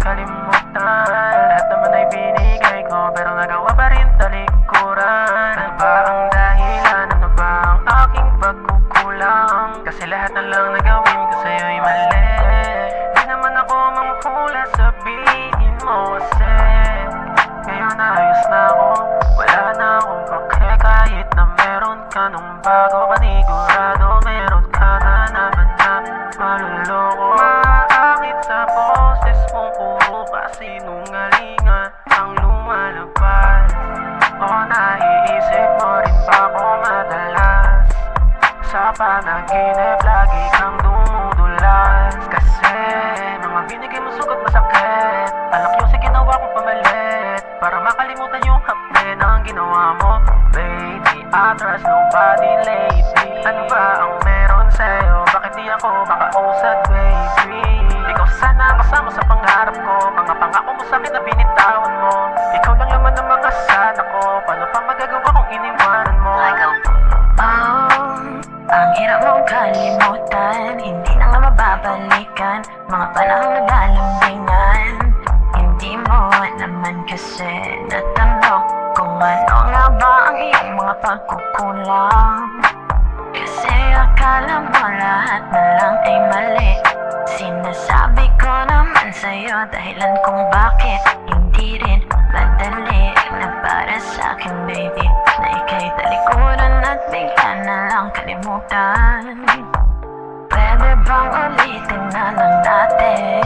kalimutan. Lahat naman ay binigay ko, pero nagawa pa rin talikuran. Ano ba ang dahilan? Ano ba ang aking pagkukulang? Kasi lahat na lang na gawin ko sa'yo'y mali. Di naman ako manghula, sabihin mo kasi ngayon ayos na ako, wala na akong pake. Kahit na meron ka nung bago, panigurado meron ka na naman na maluloko. Maakit sa boses mong puro kasinungalingan ang lumalabas. O naiisip mo rin ba ako madalas? Sa panaginip lagi kang dumudulas. Kasi mga binigay mo sugat masakit, alak yung sa ginawa kong pamalit, para makalimutan yung hapde ng ginawa mo. Baby, I trust nobody lately. Ano ba ang meron sa'yo? Bakit di ako makausad, baby? Ikaw sana kasama sa pangarap ko, mga pangako mo sa'kin na binitawan mo. Ikaw lang laman ng mga sana ko, paano pa magagawa kung iniwanan mo? Oh, ang hirap mong kalimutan, hindi na nga mababalikan mga panahong naglalambingan. Hindi mo naman kasi natanong kung ano nga ba ang iyong mga pagkukulang. Kasi akala mo lahat na lang ay mali. Sinasabi ko naman sa'yo dahilan kung bakit hindi rin madali na para sa'kin, baby, na ika'y talikuran at bigla na lang kalimutan. Pwede bang ulitin na lang natin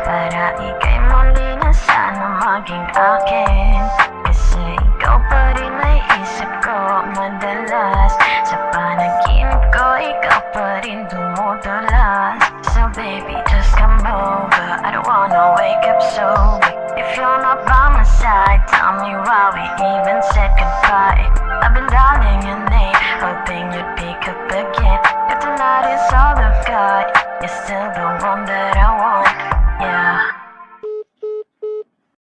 para ika'y muli na sana maging akin? Kasi ikaw pa rin ay isip ko madalas. Sa panaginip ko ikaw pa rin dumudulas. So baby, just come over, I don't wanna wake up sober. If you're not by my side, tell me why we even said goodbye. I've been dialing your name, hoping you'd pick up again.